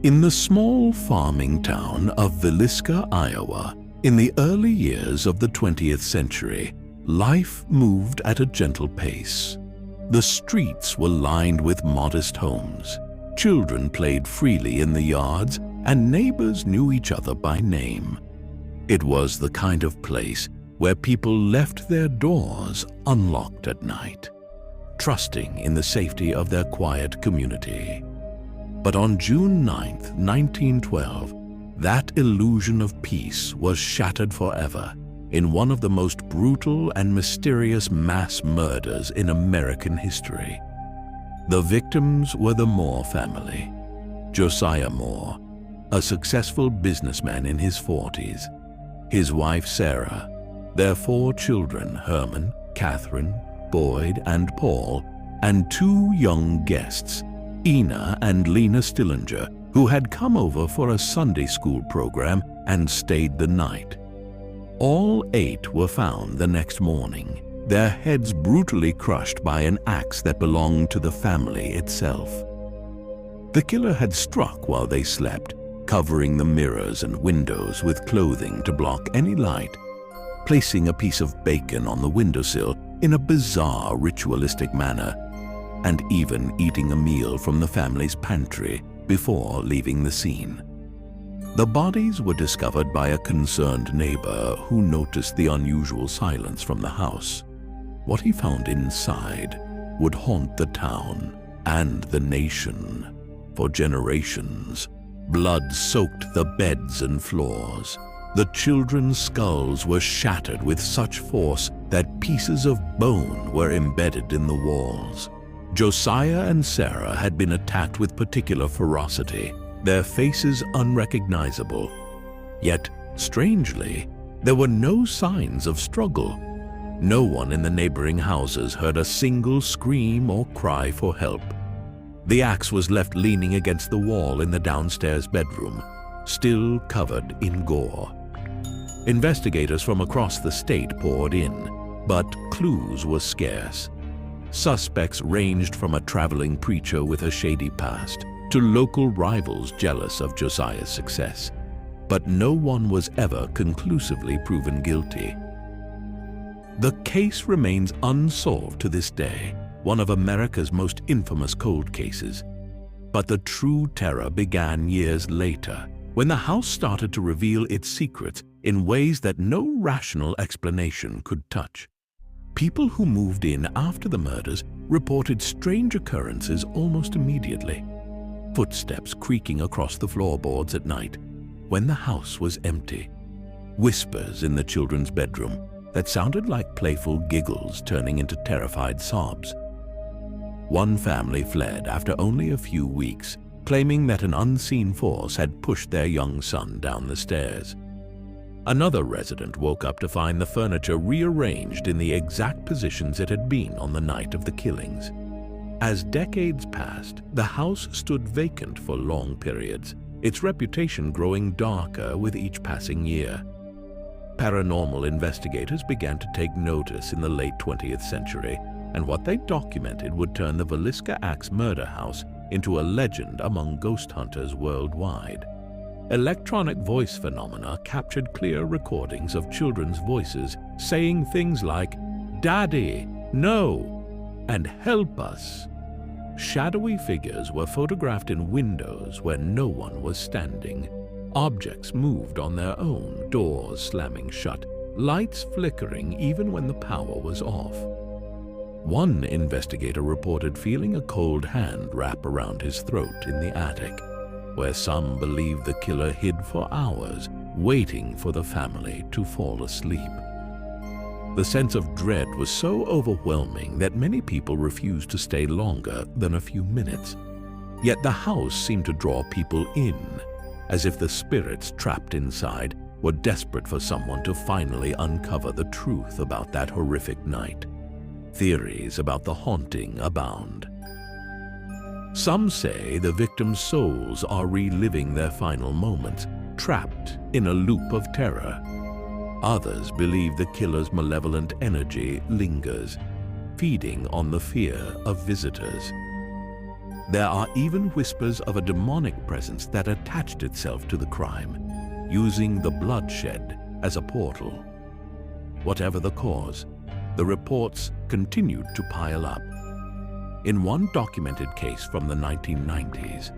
In the small farming town of Villisca, Iowa, in the early years of the 20th century, life moved at a gentle pace. The streets were lined with modest homes. Children played freely in the yards, and neighbors knew each other by name. It was the kind of place where people left their doors unlocked at night, trusting in the safety of their quiet community. But on June 9th, 1912, that illusion of peace was shattered forever in one of the most brutal and mysterious mass murders in American history. The victims were the Moore family. Josiah Moore, a successful businessman in his 40s, his wife Sarah, their 4 children Herman, Catherine, Boyd, and Paul, and 2 young guests, Ina and Lena Stillinger, who had come over for a Sunday school program and stayed the night. All 8 were found the next morning, their heads brutally crushed by an axe that belonged to the family itself. The killer had struck while they slept, covering the mirrors and windows with clothing to block any light, placing a piece of bacon on the windowsill in a bizarre ritualistic manner, and even eating a meal from the family's pantry before leaving the scene. The bodies were discovered by a concerned neighbor who noticed the unusual silence from the house. What he found inside would haunt the town and the nation for generations. Blood soaked the beds and floors. The children's skulls were shattered with such force that pieces of bone were embedded in the walls. Josiah and Sarah had been attacked with particular ferocity, their faces unrecognizable. Yet, strangely, there were no signs of struggle. No one in the neighboring houses heard a single scream or cry for help. The axe was left leaning against the wall in the downstairs bedroom, still covered in gore. Investigators from across the state poured in, but clues were scarce. Suspects ranged from a traveling preacher with a shady past to local rivals jealous of Josiah's success. But no one was ever conclusively proven guilty. The case remains unsolved to this day, one of America's most infamous cold cases. But the true terror began years later, when the house started to reveal its secrets in ways that no rational explanation could touch. People who moved in after the murders reported strange occurrences almost immediately. Footsteps creaking across the floorboards at night when the house was empty. Whispers in the children's bedroom that sounded like playful giggles turning into terrified sobs. One family fled after only a few weeks, claiming that an unseen force had pushed their young son down the stairs. Another resident woke up to find the furniture rearranged in the exact positions it had been on the night of the killings. As decades passed, the house stood vacant for long periods, its reputation growing darker with each passing year. Paranormal investigators began to take notice in the late 20th century, and what they documented would turn the Villisca Axe Murder House into a legend among ghost hunters worldwide. Electronic voice phenomena captured clear recordings of children's voices saying things like, "Daddy, no," and "Help us." Shadowy figures were photographed in windows where no one was standing. Objects moved on their own, doors slamming shut, lights flickering even when the power was off. One investigator reported feeling a cold hand wrap around his throat in the attic, where some believed the killer hid for hours, waiting for the family to fall asleep. The sense of dread was so overwhelming that many people refused to stay longer than a few minutes. Yet the house seemed to draw people in, as if the spirits trapped inside were desperate for someone to finally uncover the truth about that horrific night. Theories about the haunting abound. Some say the victims' souls are reliving their final moments, trapped in a loop of terror. Others believe the killer's malevolent energy lingers, feeding on the fear of visitors. There are even whispers of a demonic presence that attached itself to the crime, using the bloodshed as a portal. Whatever the cause, the reports continued to pile up. In one documented case from the 1990s,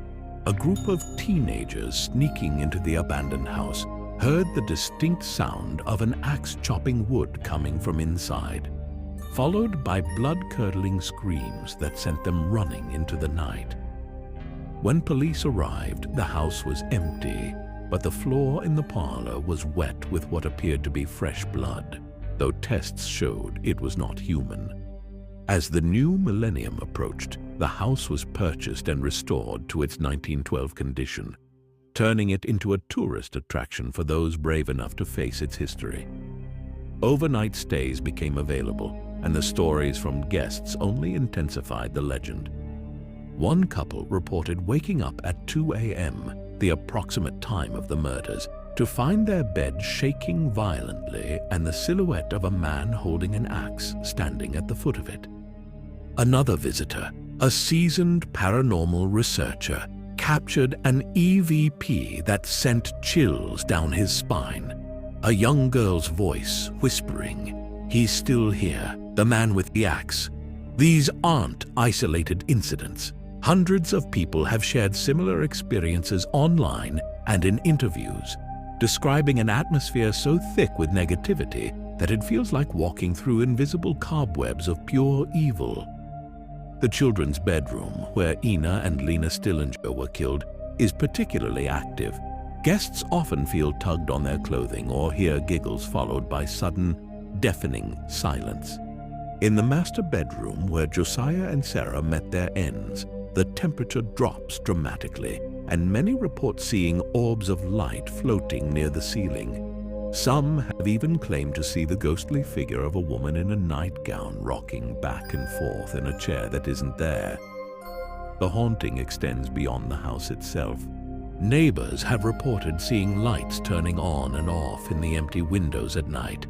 a group of teenagers sneaking into the abandoned house heard the distinct sound of an axe chopping wood coming from inside, followed by blood-curdling screams that sent them running into the night. When police arrived, the house was empty, but the floor in the parlor was wet with what appeared to be fresh blood, though tests showed it was not human. As the new millennium approached, the house was purchased and restored to its 1912 condition, turning it into a tourist attraction for those brave enough to face its history. Overnight stays became available, and the stories from guests only intensified the legend. One couple reported waking up at 2 a.m., the approximate time of the murders, to find their bed shaking violently and the silhouette of a man holding an axe standing at the foot of it. Another visitor, a seasoned paranormal researcher, captured an EVP that sent chills down his spine. A young girl's voice whispering, "He's still here, the man with the axe." These aren't isolated incidents. Hundreds of people have shared similar experiences online and in interviews, describing an atmosphere so thick with negativity that it feels like walking through invisible cobwebs of pure evil. The children's bedroom, where Ina and Lena Stillinger were killed, is particularly active. Guests often feel tugged on their clothing or hear giggles followed by sudden, deafening silence. In the master bedroom, where Josiah and Sarah met their ends, the temperature drops dramatically, and many report seeing orbs of light floating near the ceiling. Some have even claimed to see the ghostly figure of a woman in a nightgown rocking back and forth in a chair that isn't there. The haunting extends beyond the house itself. Neighbors have reported seeing lights turning on and off in the empty windows at night,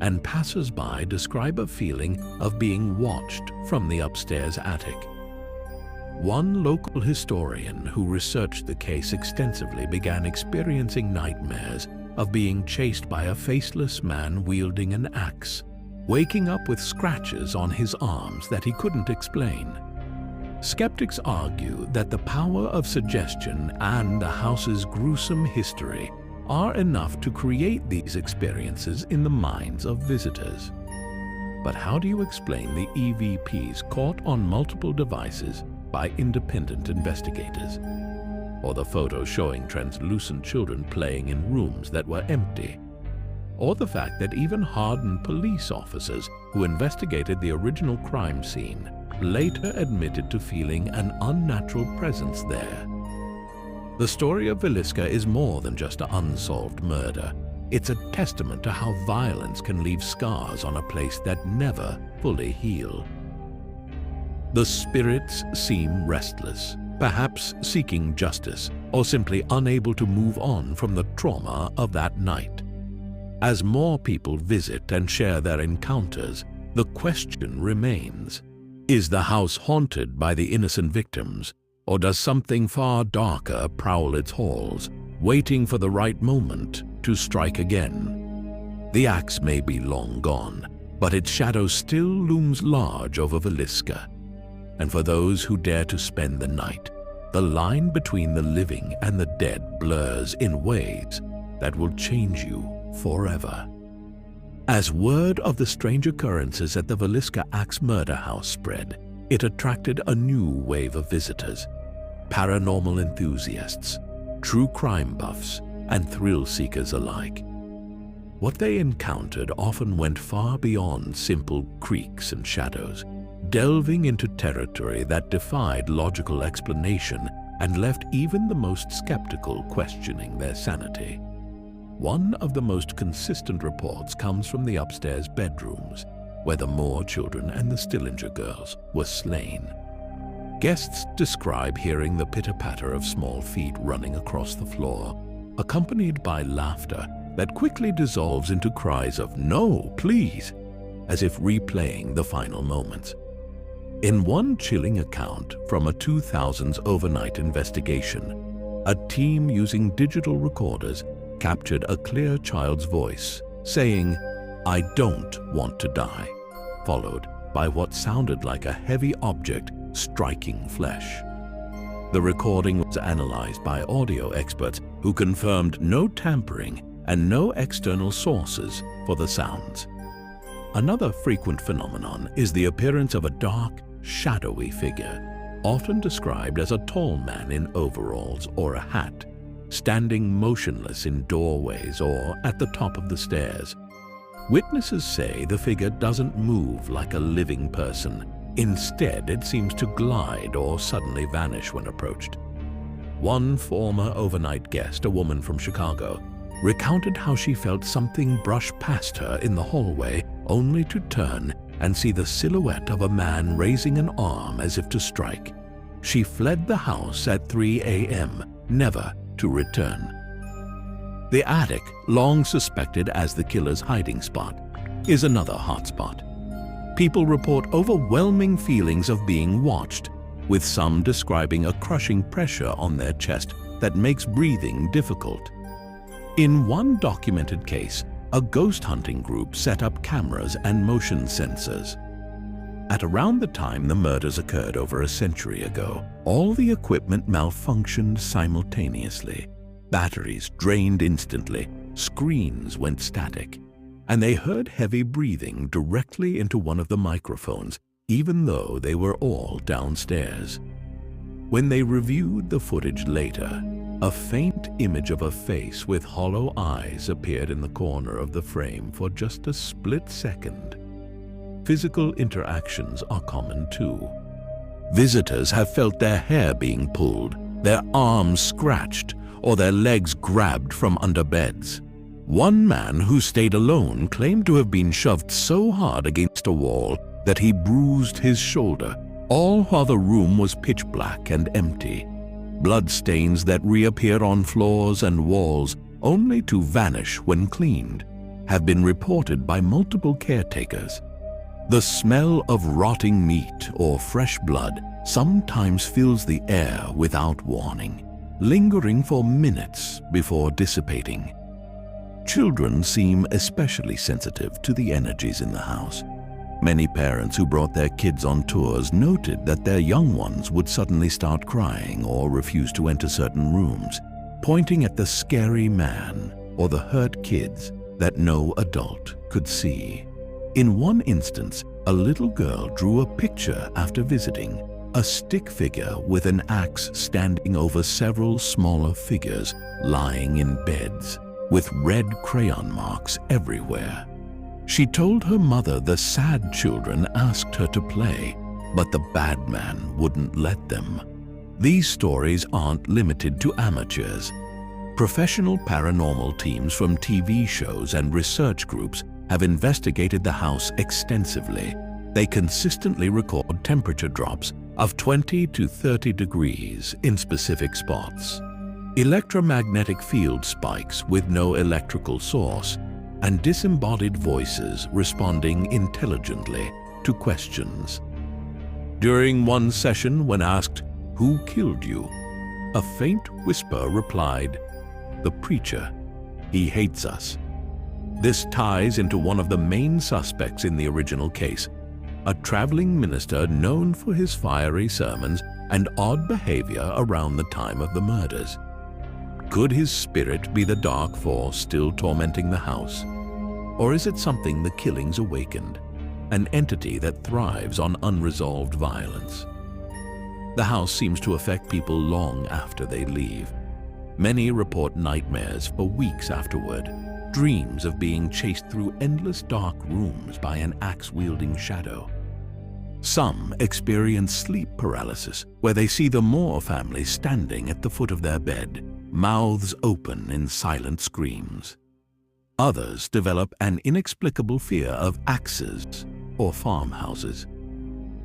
and passers-by describe a feeling of being watched from the upstairs attic. One local historian who researched the case extensively began experiencing nightmares of being chased by a faceless man wielding an axe, waking up with scratches on his arms that he couldn't explain. Skeptics argue that the power of suggestion and the house's gruesome history are enough to create these experiences in the minds of visitors. But how do you explain the EVPs caught on multiple devices by independent investigators? Or the photos showing translucent children playing in rooms that were empty? Or the fact that even hardened police officers who investigated the original crime scene later admitted to feeling an unnatural presence there? The story of Villisca is more than just an unsolved murder. It's a testament to how violence can leave scars on a place that never fully heal. The spirits seem restless, perhaps seeking justice, or simply unable to move on from the trauma of that night. As more people visit and share their encounters, the question remains: is the house haunted by the innocent victims, or does something far darker prowl its halls, waiting for the right moment to strike again? The axe may be long gone, but its shadow still looms large over Villisca. And for those who dare to spend the night, the line between the living and the dead blurs in ways that will change you forever. As word of the strange occurrences at the Villisca Axe Murder House spread, it attracted a new wave of visitors: paranormal enthusiasts, true crime buffs, and thrill seekers alike. What they encountered often went far beyond simple creaks and shadows, delving into territory that defied logical explanation and left even the most skeptical questioning their sanity. One of the most consistent reports comes from the upstairs bedrooms, where the Moore children and the Stillinger girls were slain. Guests describe hearing the pitter-patter of small feet running across the floor, accompanied by laughter that quickly dissolves into cries of "No, please," as if replaying the final moments. In one chilling account from a 2000s overnight investigation, a team using digital recorders captured a clear child's voice saying, "I don't want to die," followed by what sounded like a heavy object striking flesh. The recording was analyzed by audio experts who confirmed no tampering and no external sources for the sounds. Another frequent phenomenon is the appearance of a dark, shadowy figure, often described as a tall man in overalls or a hat, standing motionless in doorways or at the top of the stairs. Witnesses say the figure doesn't move like a living person. Instead, it seems to glide or suddenly vanish when approached. One former overnight guest, a woman from Chicago, recounted how she felt something brush past her in the hallway, only to turn and see the silhouette of a man raising an arm as if to strike. She fled the house at 3 a.m., never to return. The attic, long suspected as the killer's hiding spot, is another hotspot. People report overwhelming feelings of being watched, with some describing a crushing pressure on their chest that makes breathing difficult. In one documented case, a ghost hunting group set up cameras and motion sensors. At around the time the murders occurred over a century ago, all the equipment malfunctioned simultaneously. Batteries drained instantly, screens went static, and they heard heavy breathing directly into one of the microphones, even though they were all downstairs. When they reviewed the footage later, a faint image of a face with hollow eyes appeared in the corner of the frame for just a split second. Physical interactions are common too. Visitors have felt their hair being pulled, their arms scratched, or their legs grabbed from under beds. One man who stayed alone claimed to have been shoved so hard against a wall that he bruised his shoulder, all while the room was pitch black and empty. Bloodstains that reappear on floors and walls only to vanish when cleaned have been reported by multiple caretakers. The smell of rotting meat or fresh blood sometimes fills the air without warning, lingering for minutes before dissipating. Children seem especially sensitive to the energies in the house. Many parents who brought their kids on tours noted that their young ones would suddenly start crying or refuse to enter certain rooms, pointing at the scary man or the hurt kids that no adult could see. In one instance, a little girl drew a picture after visiting, a stick figure with an axe standing over several smaller figures lying in beds, with red crayon marks everywhere. She told her mother the sad children asked her to play, but the bad man wouldn't let them. These stories aren't limited to amateurs. Professional paranormal teams from TV shows and research groups have investigated the house extensively. They consistently record temperature drops of 20 to 30 degrees in specific spots, electromagnetic field spikes with no electrical source, and disembodied voices responding intelligently to questions. During one session, when asked, "Who killed you?" a faint whisper replied, "The preacher. He hates us." This ties into one of the main suspects in the original case, a traveling minister known for his fiery sermons and odd behavior around the time of the murders. Could his spirit be the dark force still tormenting the house? Or is it something the killings awakened, an entity that thrives on unresolved violence? The house seems to affect people long after they leave. Many report nightmares for weeks afterward, dreams of being chased through endless dark rooms by an axe-wielding shadow. Some experience sleep paralysis, where they see the Moore family standing at the foot of their bed, mouths open in silent screams. Others develop an inexplicable fear of axes or farmhouses.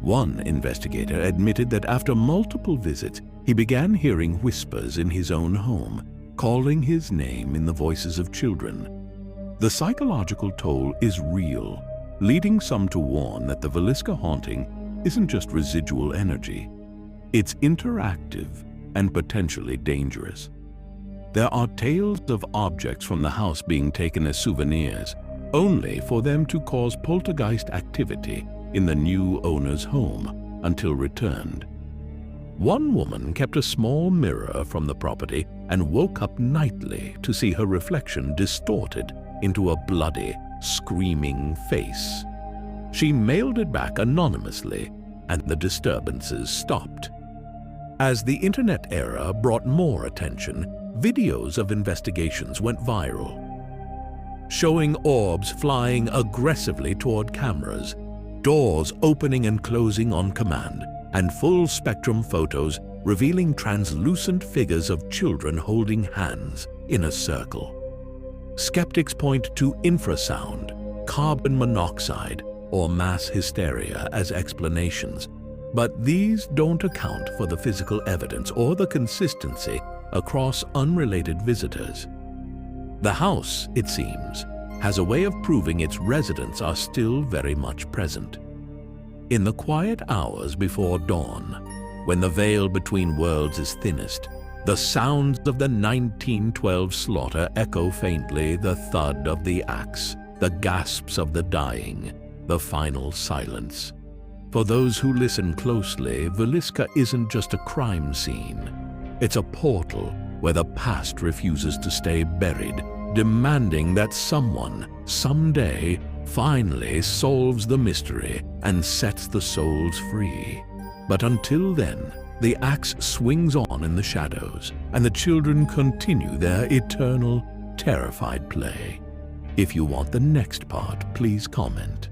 One investigator admitted that after multiple visits, he began hearing whispers in his own home, calling his name in the voices of children. The psychological toll is real, leading some to warn that the Villisca haunting isn't just residual energy. It's interactive and potentially dangerous. There are tales of objects from the house being taken as souvenirs, only for them to cause poltergeist activity in the new owner's home until returned. One woman kept a small mirror from the property and woke up nightly to see her reflection distorted into a bloody, screaming face. She mailed it back anonymously, and the disturbances stopped. As the internet era brought more attention, videos of investigations went viral, showing orbs flying aggressively toward cameras, doors opening and closing on command, and full-spectrum photos revealing translucent figures of children holding hands in a circle. Skeptics point to infrasound, carbon monoxide, or mass hysteria as explanations, but these don't account for the physical evidence or the consistency across unrelated visitors. The house, it seems, has a way of proving its residents are still very much present. In the quiet hours before dawn, when the veil between worlds is thinnest, the sounds of the 1912 slaughter echo faintly, the thud of the axe, the gasps of the dying, the final silence. For those who listen closely, Villisca isn't just a crime scene. It's a portal where the past refuses to stay buried, demanding that someone, someday, finally solves the mystery and sets the souls free. But until then, the axe swings on in the shadows, and the children continue their eternal, terrified play. If you want the next part, please comment.